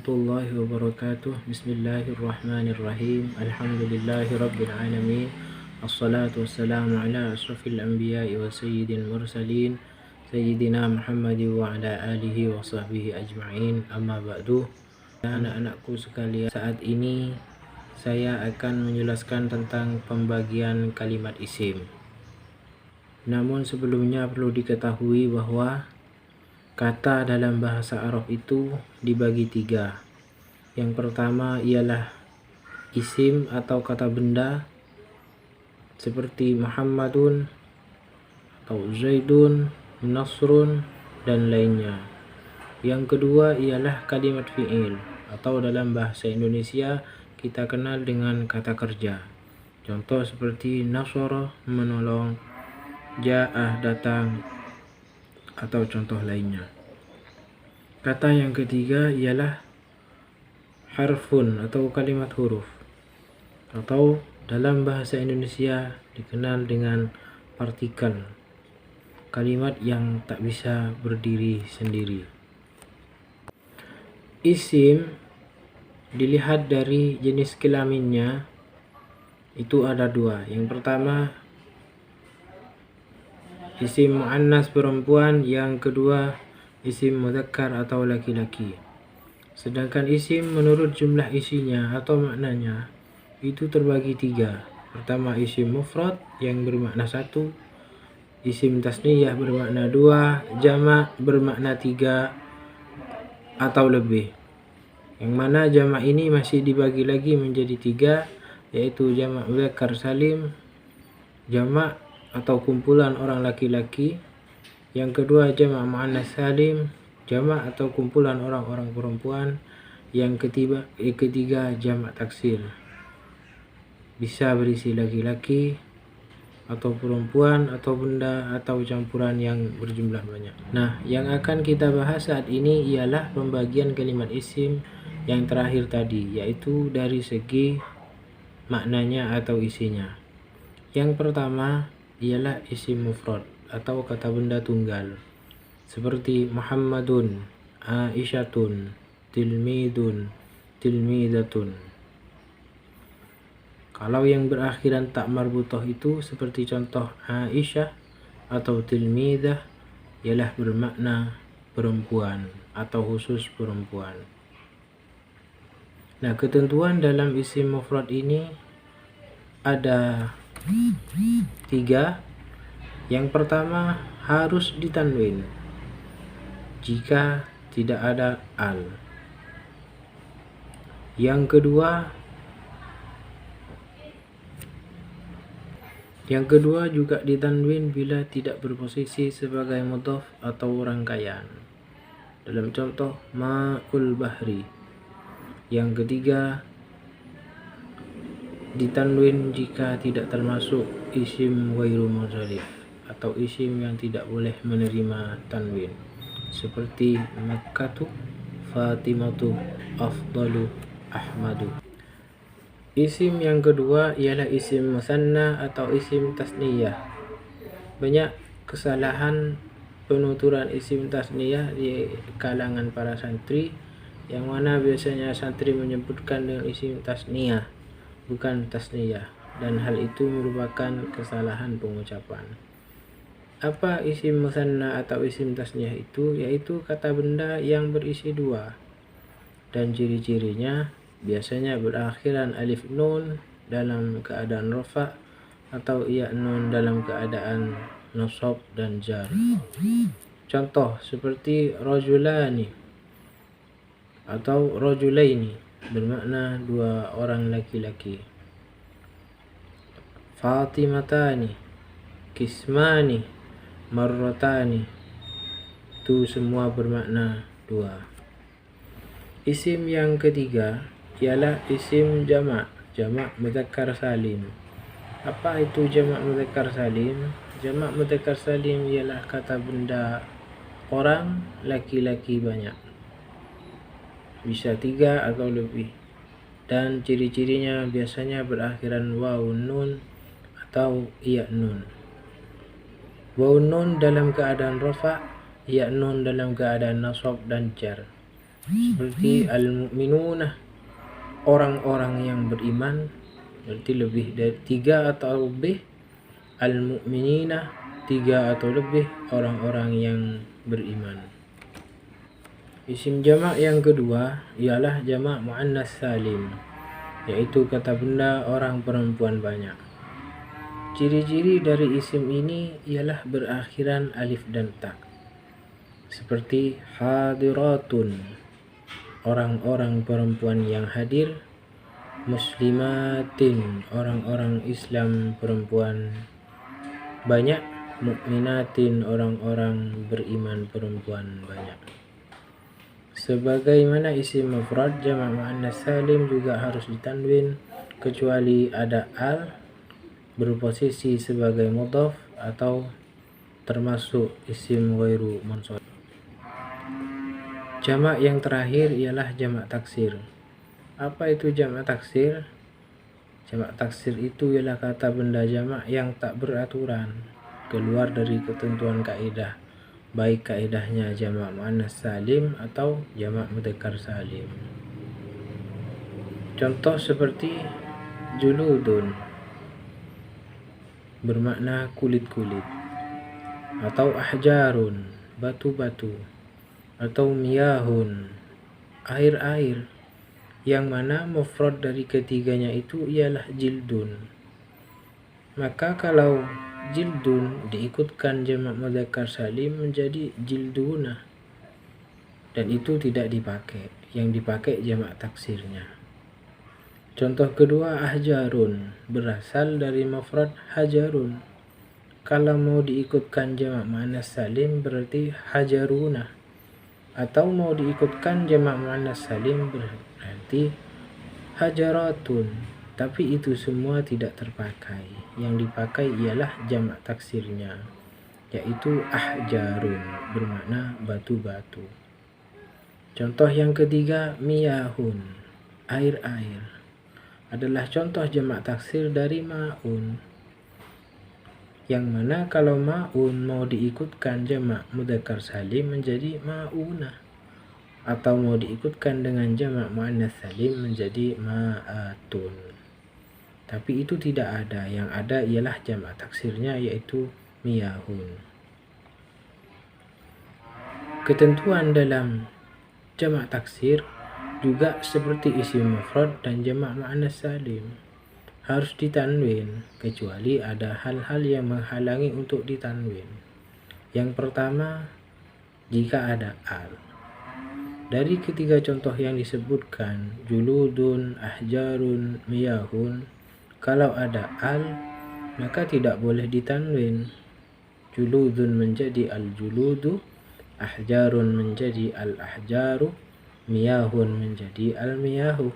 warahmatullahi wabarakatuh. Bismillahirrahmanirrahim. Alhamdulillahirabbil alamin. Assalatu wassalamu ala asyrafil anbiya'i wa sayyidil mursalin sayyidina Muhammad wa ala alihi wa sahbihi ajma'in. Amma ba'du. Anak-anakku sekalian, saat ini saya akan menjelaskan tentang pembagian kalimat isim. Namun sebelumnya perlu diketahui bahwa kata dalam bahasa Arab itu dibagi tiga. Yang pertama ialah isim atau kata benda seperti Muhammadun atau Zaidun, Nasrun, dan lainnya. Yang kedua ialah kalimat fi'il atau dalam bahasa Indonesia kita kenal dengan kata kerja. Contoh seperti nasara, menolong, ja'ah, datang, atau contoh lainnya. Kata yang ketiga ialah harfun atau kalimat huruf, atau dalam bahasa Indonesia dikenal dengan partikel, kalimat yang tak bisa berdiri sendiri. Isim dilihat dari jenis kelaminnya itu ada dua. Yang pertama isim muannas perempuan, yang kedua isim mudzakkar atau laki-laki. Sedangkan isim menurut jumlah isinya atau maknanya itu terbagi tiga. Pertama isim mufrad yang bermakna satu, isim tasniyah bermakna dua, jamak bermakna tiga atau lebih. Yang mana jamak ini masih dibagi lagi menjadi tiga, yaitu jamak mudzakkar salim, jamak atau kumpulan orang laki-laki. Yang kedua jamak muannas salim, jamak atau kumpulan orang-orang perempuan. Yang ketiga jamak taksir, bisa berisi laki-laki atau perempuan atau benda atau campuran yang berjumlah banyak. Nah, yang akan kita bahas saat ini ialah pembagian kalimat isim yang terakhir tadi, yaitu dari segi maknanya atau isinya. Yang pertama ialah isim mufrad atau kata benda tunggal seperti Muhammadun, Aisyatun, Tilmidun, Tilmidatun. Kalau yang berakhiran tak marbutoh itu seperti contoh Aisyah atau Tilmidah ialah bermakna perempuan atau khusus perempuan. Nah, ketentuan dalam isim mufrad ini ada tiga. Yang pertama harus ditanwin jika tidak ada al. Yang kedua juga ditanwin bila tidak berposisi sebagai mudhaf atau rangkaian. Dalam contoh ma'ul bahri. Yang ketiga ditanwin jika tidak termasuk isim ghairu munsharif atau isim yang tidak boleh menerima tanwin seperti Makkatu, Fatimatu, Afdalu, Ahmadu. Isim yang kedua ialah isim musanna atau isim tasniyah. Banyak kesalahan penuturan isim tasniyah di kalangan para santri, yang mana biasanya santri menyebutkan dengan isim tasniyah bukan tasniyah, dan hal itu merupakan kesalahan pengucapan. Apa isim musanna atau isim tasniyah itu? Yaitu kata benda yang berisi dua, dan ciri-cirinya biasanya berakhiran alif nun dalam keadaan rafa atau ya nun dalam keadaan nasab dan jar. Contoh seperti rajulani atau rajulaini bermakna dua orang laki-laki. Fatimatani, kismani, marratani, itu semua bermakna dua. Isim yang ketiga ialah isim jamak, jamak mudzakkar salim. Apa itu jamak mudzakkar salim? Jamak mudzakkar salim ialah kata benda orang laki-laki banyak, bisa tiga atau lebih, dan ciri-cirinya biasanya berakhiran waw nun atau ya nun. Waw nun dalam keadaan rafa, ya nun dalam keadaan nasab dan jar. seperti al-mu'minuna, orang-orang yang beriman, berarti lebih dari 3 atau lebih. Al-mu'minina, 3 atau lebih orang-orang yang beriman. Isim jamak yang kedua ialah jamak muannas salim, yaitu kata benda orang perempuan banyak. Ciri-ciri dari isim ini ialah berakhiran alif dan ta, seperti hadiratun, orang-orang perempuan yang hadir, muslimatin, orang-orang Islam perempuan banyak, mukminatin, orang-orang beriman perempuan banyak. Sebagaimana isim mufrad jamak muannas salim juga harus ditanwin kecuali ada al berposisi sebagai mudhaf atau termasuk isim ghairu mansharif. Jamak yang terakhir ialah jamak taksir. Apa itu jamak taksir? Jamak taksir itu ialah kata benda jamak yang tak beraturan, keluar dari ketentuan kaidah, baik kaidahnya jamak muannas salim atau jamak mudzakkar salim. Contoh seperti juludun, bermakna kulit-kulit, atau ahjarun, batu-batu, atau miyahun, air-air, yang mana mufrad dari ketiganya itu ialah jildun. Maka kalau jildun diikutkan jamak mudzakkar salim menjadi jilduna, dan itu tidak dipakai, yang dipakai jamak taksirnya. Contoh kedua, ahjarun berasal dari mufrad hajarun. Kalau mau diikutkan jamak muannas salim berarti hajaruna, atau mau diikutkan jamak muannas salim berarti hajaratun. Tapi itu semua tidak terpakai. Yang dipakai ialah jamak taksirnya, yaitu ahjarun, bermakna batu-batu. Contoh yang ketiga, miyahun, air-air, adalah contoh jamak taksir dari ma'un, yang mana kalau ma'un mau diikutkan jamak mudzakkar salim menjadi ma'una, atau mau diikutkan dengan jamak muannas salim menjadi ma'atun. Tapi itu tidak ada, yang ada ialah jamak taksirnya, yaitu miyahun. Ketentuan dalam jamak taksir juga seperti isim mufrad dan jamak muannas salim, harus ditanwin kecuali ada hal-hal yang menghalangi untuk ditanwin. Yang pertama, jika ada al. Dari ketiga contoh yang disebutkan, juludun, ahjarun, miyahun, kalau ada al maka tidak boleh ditanwin. Juludun menjadi al-juludu, ahjarun menjadi al-ahjaru, miyahun menjadi al-miyahu,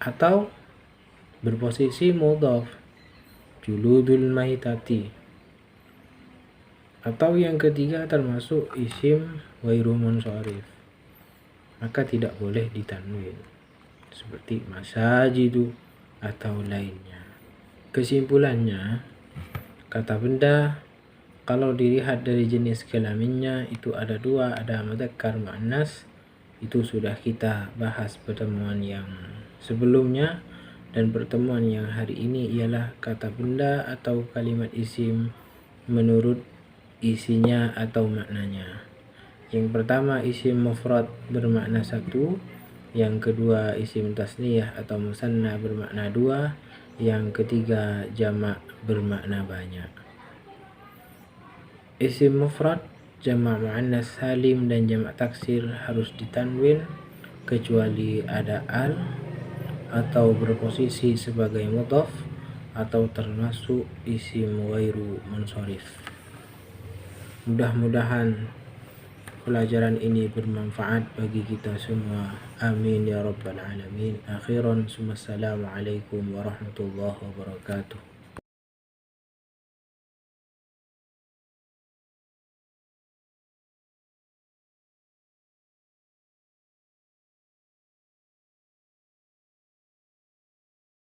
atau berposisi mudhaf, juludul maitati. Atau yang ketiga termasuk isim ghairu munsharif, maka tidak boleh ditanwin, seperti masajidu atau lainnya. Kesimpulannya, kata benda kalau dilihat dari jenis kelaminnya itu ada 2, ada mudzakkar muannas. Itu sudah kita bahas pertemuan yang sebelumnya, dan pertemuan yang hari ini ialah kata benda atau kalimat isim menurut isinya atau maknanya. Yang pertama isim mufrad bermakna 1, yang kedua isim tasniyah atau musanna bermakna 2, yang ketiga jamak bermakna banyak. Isim mufrad, jamak muannas salim dan jamak taksir harus ditanwin kecuali ada al atau berposisi sebagai mudhaf atau termasuk isim ghairu munsharif. Mudah-mudahan pelajaran ini bermanfaat bagi kita semua. Amin ya rabbal alamin. Akhiran, assalamualaikum warahmatullahi wabarakatuh.